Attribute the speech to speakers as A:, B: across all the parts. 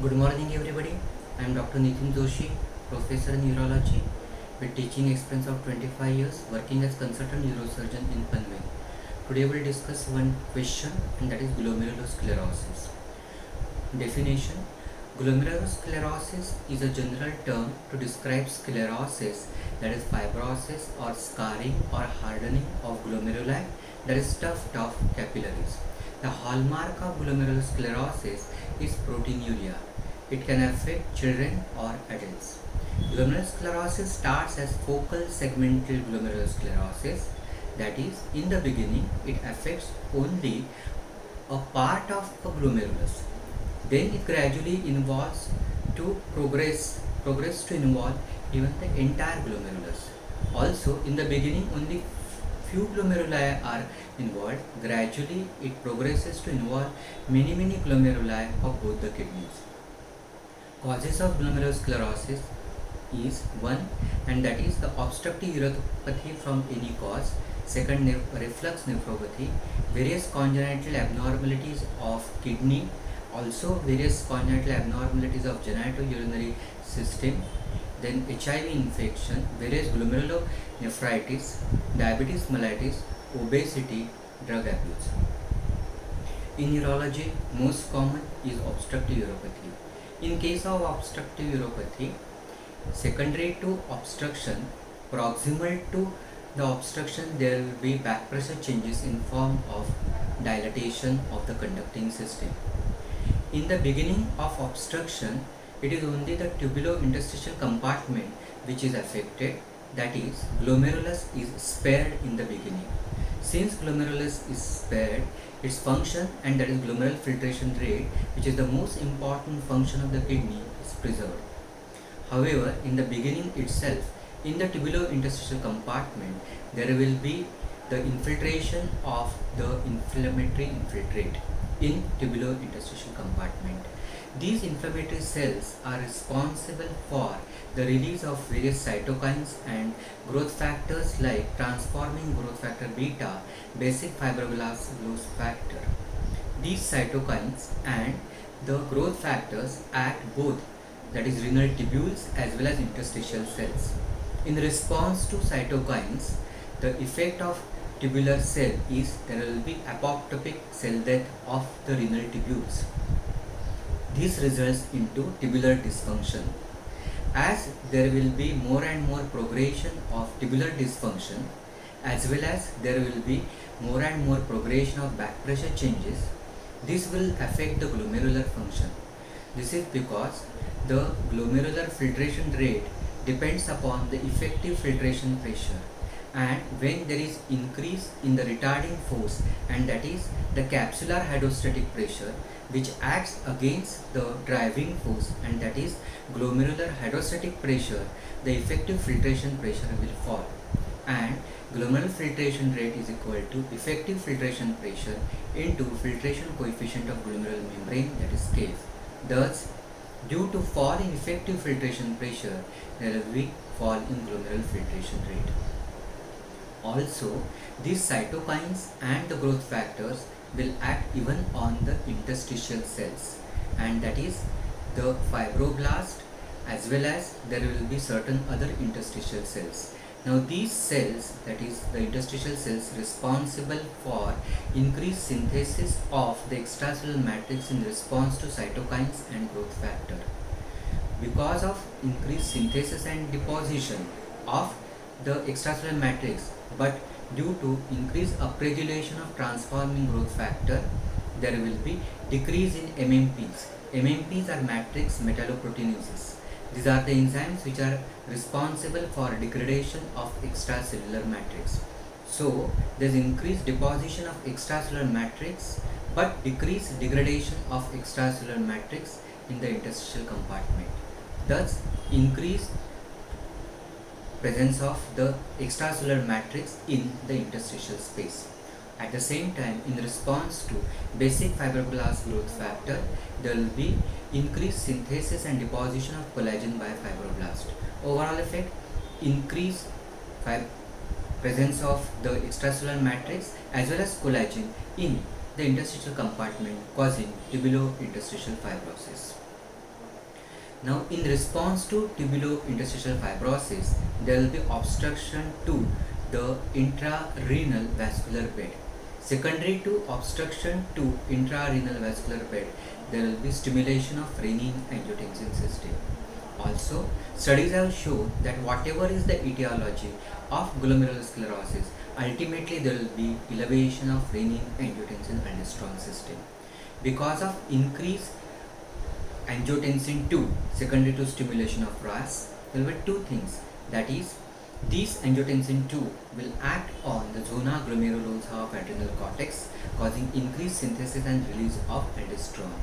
A: Good morning, everybody. I am Dr. Nitin Joshi, Professor in Neurology, with teaching experience of 25 years, working as consultant neurosurgeon in Panvel. Today, we will discuss one question, and that is glomerulosclerosis. Definition: glomerulosclerosis is a general term to describe sclerosis, that is fibrosis or scarring or hardening of glomeruli, that is stuffed of capillaries. The hallmark of glomerulosclerosis is proteinuria. It can affect children or adults. Glomerulosclerosis starts as focal segmental glomerulosclerosis, that is, in the beginning, it affects only a part of a glomerulus. Then it gradually involves to progress to involve even the entire glomerulus. Also, in the beginning, only few glomeruli are involved. Gradually, it progresses to involve many glomeruli of both the kidneys. Causes of glomerulosclerosis is one, and that is the obstructive uretropathy from any cause. Second, reflux nephropathy, various congenital abnormalities of kidney, also various congenital abnormalities of genitourinary system, then HIV infection, various glomerulonephritis, diabetes mellitus, obesity, drug abuse. In urology, most common is obstructive uropathy. In case of obstructive uropathy, secondary to obstruction, proximal to the obstruction, there will be back pressure changes in form of dilatation of the conducting system. In the beginning of obstruction, it is only the tubulointerstitial compartment which is affected, that is, glomerulus is spared in the beginning. Since glomerulus is spared, its function, and that is glomerular filtration rate, which is the most important function of the kidney, is preserved. However, in the beginning itself, in the tubulointerstitial compartment, there will be the infiltration of the inflammatory infiltrate in tubulointerstitial compartment. These inflammatory cells are responsible for the release of various cytokines and growth factors like transforming growth factor beta, basic fibroblast growth factor. These cytokines and the growth factors act both, that is renal tubules as well as interstitial cells. In response to cytokines, the effect of tubular cell is there will be apoptotic cell death of the renal tubules. This results into tubular dysfunction. As there will be more and more progression of tubular dysfunction, as well as there will be more and more progression of back pressure changes, this will affect the glomerular function. This is because the glomerular filtration rate depends upon the effective filtration pressure, and when there is increase in the retarding force, and that is the capsular hydrostatic pressure, which acts against the driving force, and that is glomerular hydrostatic pressure, the effective filtration pressure will fall, and glomerular filtration rate is equal to effective filtration pressure into filtration coefficient of glomerular membrane, that is KF. Thus, due to fall in effective filtration pressure, there will be fall in glomerular filtration rate. Also, these cytokines and the growth factors will act even on the interstitial cells, and that is the fibroblast, as well as there will be certain other interstitial cells. Now these cells, that is the interstitial cells, responsible for increased synthesis of the extracellular matrix in response to cytokines and growth factor. Because of increased synthesis and deposition of the extracellular matrix, but due to increased upregulation of transforming growth factor, there will be decrease in MMPs. MMPs are matrix metalloproteinases. These are the enzymes which are responsible for degradation of extracellular matrix. So, there is increased deposition of extracellular matrix, but decreased degradation of extracellular matrix in the interstitial compartment. Thus, increased presence of the extracellular matrix in the interstitial space. At the same time, in response to basic fibroblast growth factor, there will be increased synthesis and deposition of collagen by fibroblast. Overall effect, increased presence of the extracellular matrix as well as collagen in the interstitial compartment, causing tubulointerstitial fibrosis. Now, in response to tubulointerstitial fibrosis, there will be obstruction to the intrarenal vascular bed. Secondary to obstruction to intrarenal vascular bed, there will be stimulation of renin-angiotensin system. Also, studies have shown that whatever is the etiology of glomerulosclerosis, ultimately there will be elevation of renin-angiotensin-aldosterone system. Because of increased angiotensin 2 secondary to stimulation of RAS, there will be two things, that is, these angiotensin 2 will act on the zona glomerulosa of adrenal cortex, causing increased synthesis and release of aldosterone.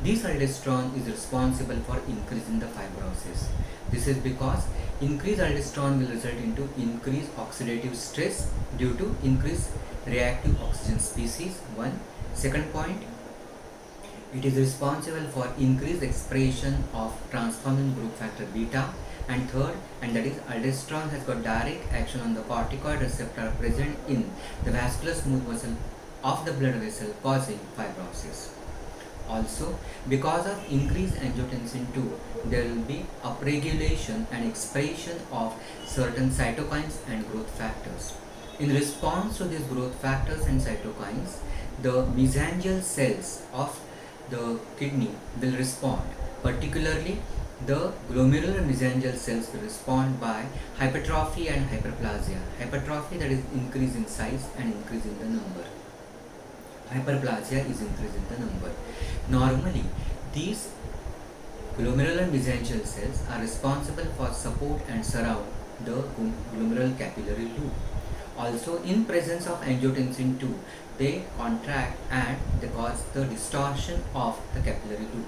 A: This aldosterone is responsible for increasing the fibrosis. This is because increased aldosterone will result into increased oxidative stress due to increased reactive oxygen species. One. Second point, it is responsible for increased expression of transforming growth factor beta. And third, and that is aldosterone has got direct action on the corticoid receptor present in the vascular smooth muscle of the blood vessel, causing fibrosis. Also, because of increased angiotensin 2, there will be upregulation and expression of certain cytokines and growth factors. In response to these growth factors and cytokines, the mesangial cells of the kidney will respond. Particularly, the glomerular mesangial cells will respond by hypertrophy and hyperplasia. Hypertrophy, that is increase in size and increase in the number. Hyperplasia is increase in the number. Normally, these glomerular mesangial cells are responsible for support and surround the glomerular capillary loop. Also, in presence of angiotensin 2, they contract and they cause the distortion of the capillary loop.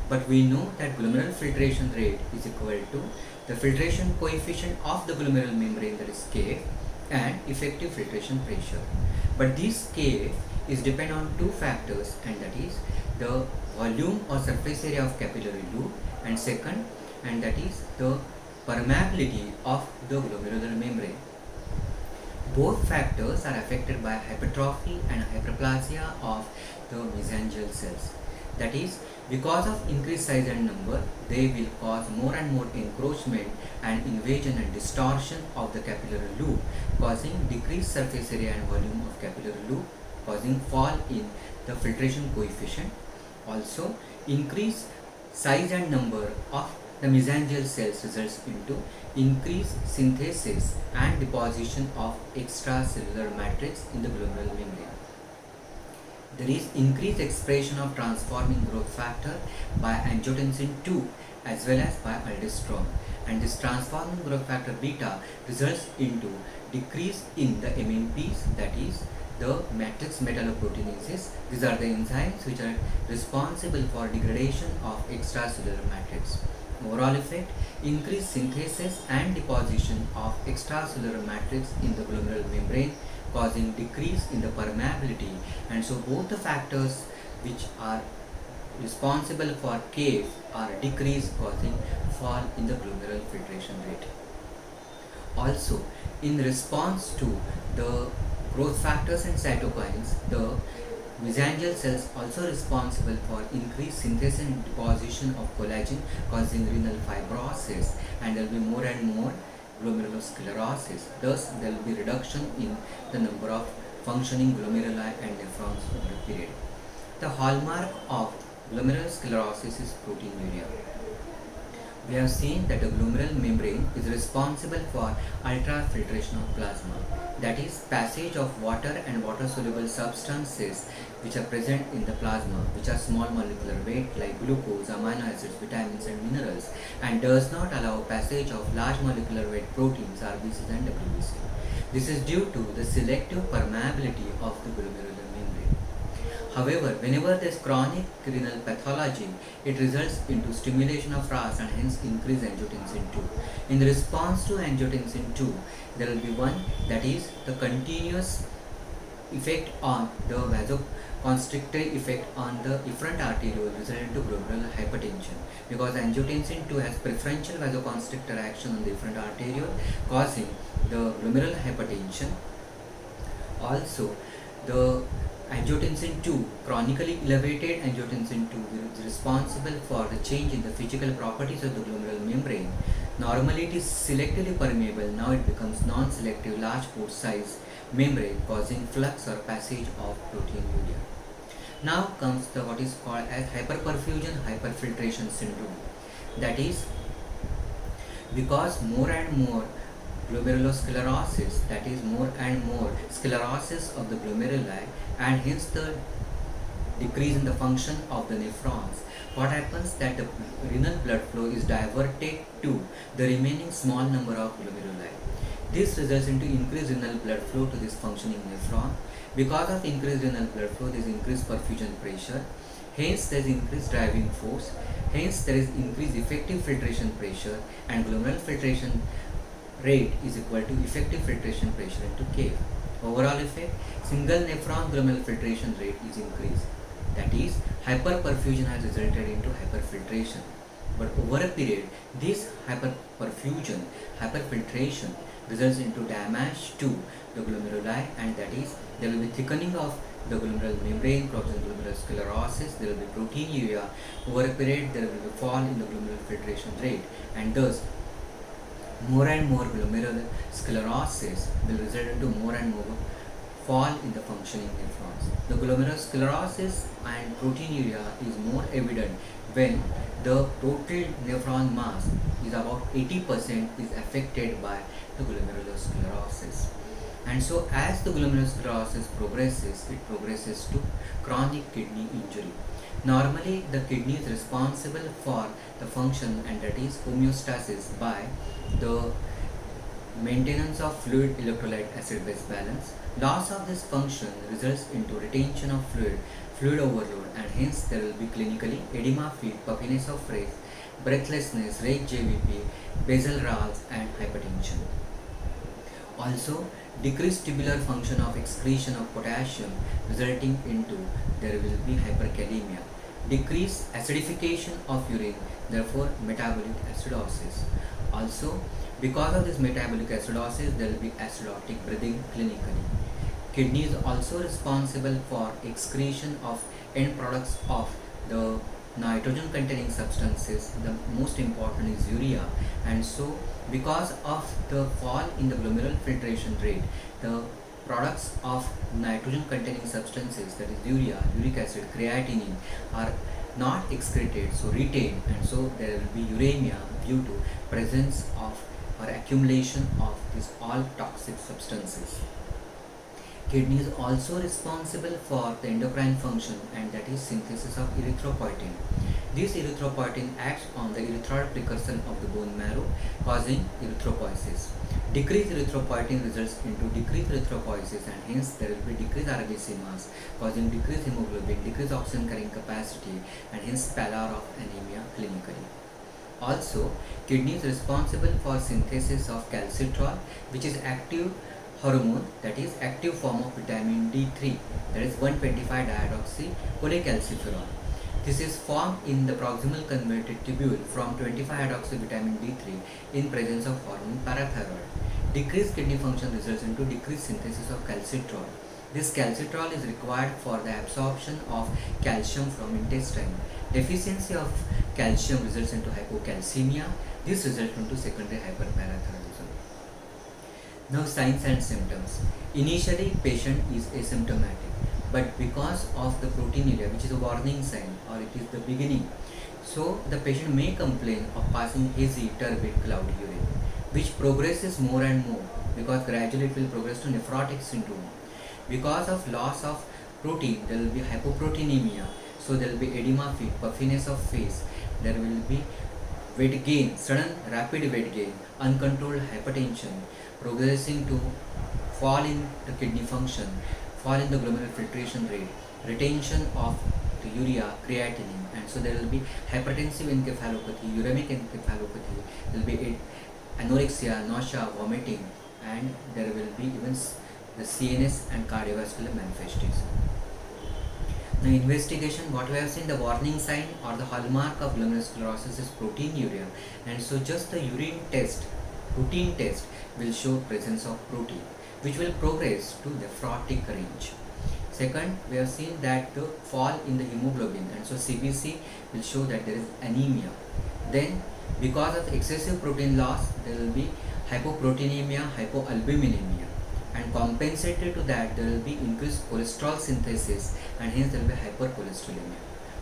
A: But we know that glomerular filtration rate is equal to the filtration coefficient of the glomerular membrane, that is Kf, and effective filtration pressure. But this Kf is dependent on two factors, and that is the volume or surface area of capillary loop, and second, and that is the permeability of the glomerular membrane. Both factors are affected by hypertrophy and hyperplasia of the mesangial cells. That is, because of increased size and number, they will cause more and more encroachment and invasion and distortion of the capillary loop, causing decreased surface area and volume of capillary loop, causing fall in the filtration coefficient. Also, increased size and number of the mesangial cells results into increased synthesis and deposition of extracellular matrix in the glomerular membrane. There is increased expression of transforming growth factor by angiotensin 2 as well as by aldosterone, and this transforming growth factor beta results into decrease in the MMPs, that is the matrix metalloproteinases. These are the enzymes which are responsible for degradation of extracellular matrix. Overall effect, increased synthesis and deposition of extracellular matrix in the glomerular membrane, causing decrease in the permeability, and so both the factors which are responsible for Kf are decreased, causing fall in the glomerular filtration rate. Also, in response to the growth factors and cytokines, the mesangial cells also responsible for increased synthesis and deposition of collagen, causing renal fibrosis, and there will be more and more glomerulosclerosis. Thus, there will be reduction in the number of functioning glomeruli and nephrons over a period. The hallmark of glomerulosclerosis is proteinuria. We have seen that the glomerular membrane is responsible for ultrafiltration of plasma, that is passage of water and water-soluble substances which are present in the plasma, which are small molecular weight like glucose, amino acids, vitamins and minerals, and does not allow passage of large molecular weight proteins, RBCs and WBC. This is due to the selective permeability of the glomerular membrane. However, whenever there is chronic renal pathology, it results into stimulation of RAS and hence increased angiotensin 2. In response to angiotensin 2, there will be one, that is the continuous effect on the vasoconstrictory effect on the efferent arteriole resulting to glomerular hypertension, because angiotensin 2 has preferential vasoconstrictor action on the efferent arteriole, causing the glomerular hypertension. Also, the Angiotensin 2, chronically elevated angiotensin 2 is responsible for the change in the physical properties of the glomerular membrane. Normally it is selectively permeable, now it becomes non-selective large pore size membrane causing flux or passage of proteinuria. Now comes the what is called as hyperperfusion hyperfiltration syndrome. That is because more and more glomerulosclerosis, that is more and more sclerosis of the glomeruli, and hence the decrease in the function of the nephrons. What happens that the renal blood flow is diverted to the remaining small number of glomeruli. This results into increased renal blood flow to this functioning nephron. Because of increased renal blood flow, there is increased perfusion pressure. Hence, there is increased driving force. Hence, there is increased effective filtration pressure, and glomerular filtration rate is equal to effective filtration pressure into K. Overall effect, single nephron glomerular filtration rate is increased. That is, hyperperfusion has resulted into hyperfiltration. But over a period, this hyperperfusion, hyperfiltration results into damage to the glomeruli, and that is, there will be thickening of the glomerular membrane causing glomerular sclerosis, there will be proteinuria. Over a period, there will be fall in the glomerular filtration rate, and thus more and more glomerular sclerosis will result into more and more fall in the functioning nephrons. The glomerular sclerosis and proteinuria is more evident when the total nephron mass is about 80% is affected by the glomerular sclerosis. And so as the glomerular sclerosis progresses, it progresses to chronic kidney injury. Normally the kidney is responsible for the function, and that is homeostasis by the maintenance of fluid electrolyte acid base balance. Loss of this function results into retention of fluid overload, and hence there will be clinically edema, feet, puffiness of face, breathlessness, rate JVP, basal Rals, and hypertension. Also, decreased tubular function of excretion of potassium resulting into there will be hyperkalemia. Decreased acidification of urine, therefore metabolic acidosis. Also, because of this metabolic acidosis, there will be acidotic breathing clinically. Kidney is also responsible for excretion of end products of the nitrogen containing substances. The most important is urea, and so because of the fall in the glomerular filtration rate, the products of nitrogen containing substances, that is urea, uric acid, creatinine, are not excreted, so retained, and so there will be uremia due to presence of or accumulation of these all toxic substances. Kidney is also responsible for the endocrine function, and that is synthesis of erythropoietin. This erythropoietin acts on the erythroid precursor of the bone marrow, causing erythropoiesis. Decreased erythropoietin results into decreased erythropoiesis, and hence there will be decreased RBC mass, causing decreased hemoglobin, decreased oxygen carrying capacity, and hence pallor of anemia clinically. Also, kidney is responsible for synthesis of calcitriol, which is active hormone, that is active form of vitamin D3, that is 1,25-dioxy cholecalciferol. This is formed in the proximal convoluted tubule from 25-hydroxy vitamin D3 in presence of hormone parathyroid. Decreased kidney function results into decreased synthesis of calcitriol. This calcitriol is required for the absorption of calcium from intestine. Deficiency of calcium results into hypocalcemia. This results into secondary hyperparathyroidism. Now, signs and symptoms. Initially, patient is asymptomatic, but because of the proteinuria, which is a warning sign, or it is the beginning, so the patient may complain of passing hazy, turbid, cloudy urine, which progresses more and more because gradually it will progress to nephrotic syndrome. Because of loss of protein, there will be hypoproteinemia, so there will be edema, feet, puffiness of face, there will be weight gain, sudden rapid weight gain, uncontrolled hypertension, progressing to fall in the kidney function, fall in the glomerular filtration rate, retention of the urea, creatinine, and so there will be hypertensive encephalopathy, uremic encephalopathy, there will be anorexia, nausea, vomiting, and there will be even the CNS and cardiovascular manifestation. The investigation, what we have seen, the warning sign or the hallmark of glomerular sclerosis is proteinuria, and so just the urine test, routine test, will show presence of protein, which will progress to nephrotic range. Second, we have seen that the fall in the hemoglobin, and so CBC will show that there is anemia. Then, because of excessive protein loss, there will be hypoproteinemia, hypoalbuminemia, and compensated to that, there will be increased cholesterol synthesis, and hence there will be hypercholesterolemia.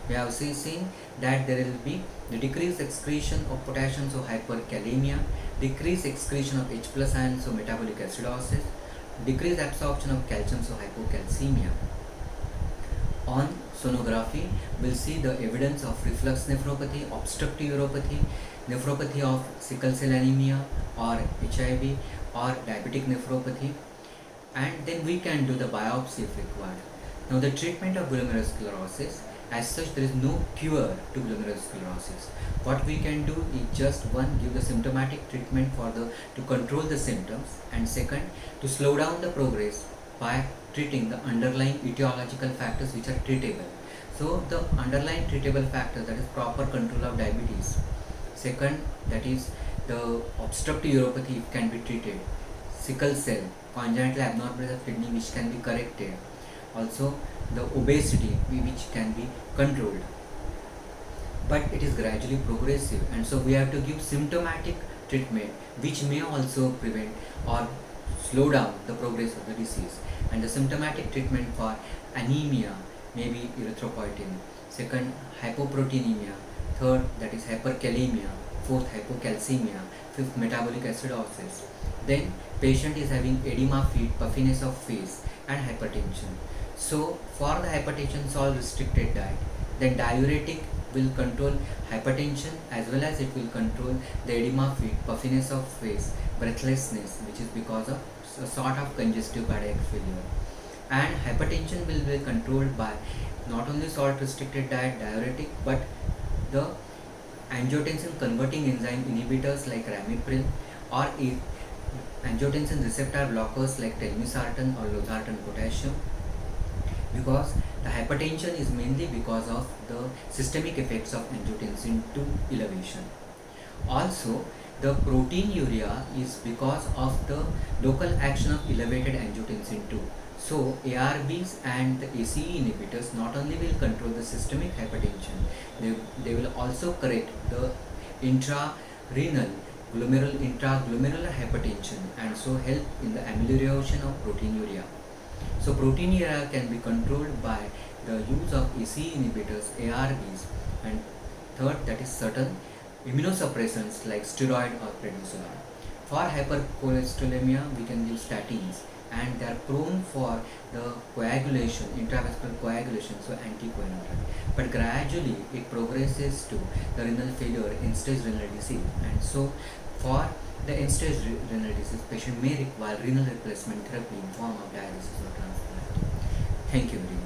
A: We have seen that there will be the decreased excretion of potassium, so hyperkalemia, decreased excretion of H plus ion, so metabolic acidosis, decreased absorption of calcium, so hypocalcemia. On sonography, we'll see the evidence of reflux nephropathy, obstructive uropathy, nephropathy of sickle cell anemia or HIV or diabetic nephropathy, and then we can do the biopsy if required. Now, the treatment of glomerulosclerosis, as such, there is no cure to glomerulosclerosis. What we can do is just one, give the symptomatic treatment to control the symptoms, and second, to slow down the progress by treating the underlying etiological factors which are treatable. So the underlying treatable factors, that is proper control of diabetes. Second, that is the obstructive uropathy can be treated. Sickle cell, congenital abnormality of kidney which can be corrected. Also the obesity which can be controlled. But it is gradually progressive, and so we have to give symptomatic treatment which may also prevent or slow down the progress of the disease. And the symptomatic treatment for anemia may be erythropoietin. Second, hypoproteinemia. Third, that is hyperkalemia. Fourth, hypocalcemia. Fifth, metabolic acidosis. Then patient is having edema feet, puffiness of face, and hypertension. So for the hypertension, salt restricted diet. Then diuretic will control hypertension as well as it will control the edema feet, puffiness of face, breathlessness, which is because of a sort of congestive cardiac failure. And hypertension will be controlled by not only salt restricted diet, diuretic, but the angiotensin converting enzyme inhibitors like ramipril, or angiotensin receptor blockers like telmisartan or losartan potassium, because the hypertension is mainly because of the systemic effects of angiotensin 2 elevation. Also, the proteinuria is because of the local action of elevated angiotensin 2. So ARBs and the ACE inhibitors not only will control the systemic hypertension, they will also correct the intrarenal intraglomerular hypertension, and so help in the amelioration of proteinuria. So proteinuria can be controlled by the use of ACE inhibitors, ARBs, and third, that is certain immunosuppressants like steroid or prednisolone. For hypercholesterolemia, we can give statins, and they are prone for the coagulation, intravascular coagulation, so anticoagulant. But gradually it progresses to the renal failure, end-stage renal disease, and so for the end-stage renal disease, patient may require renal replacement therapy in form of dialysis or transplant. Thank you very much.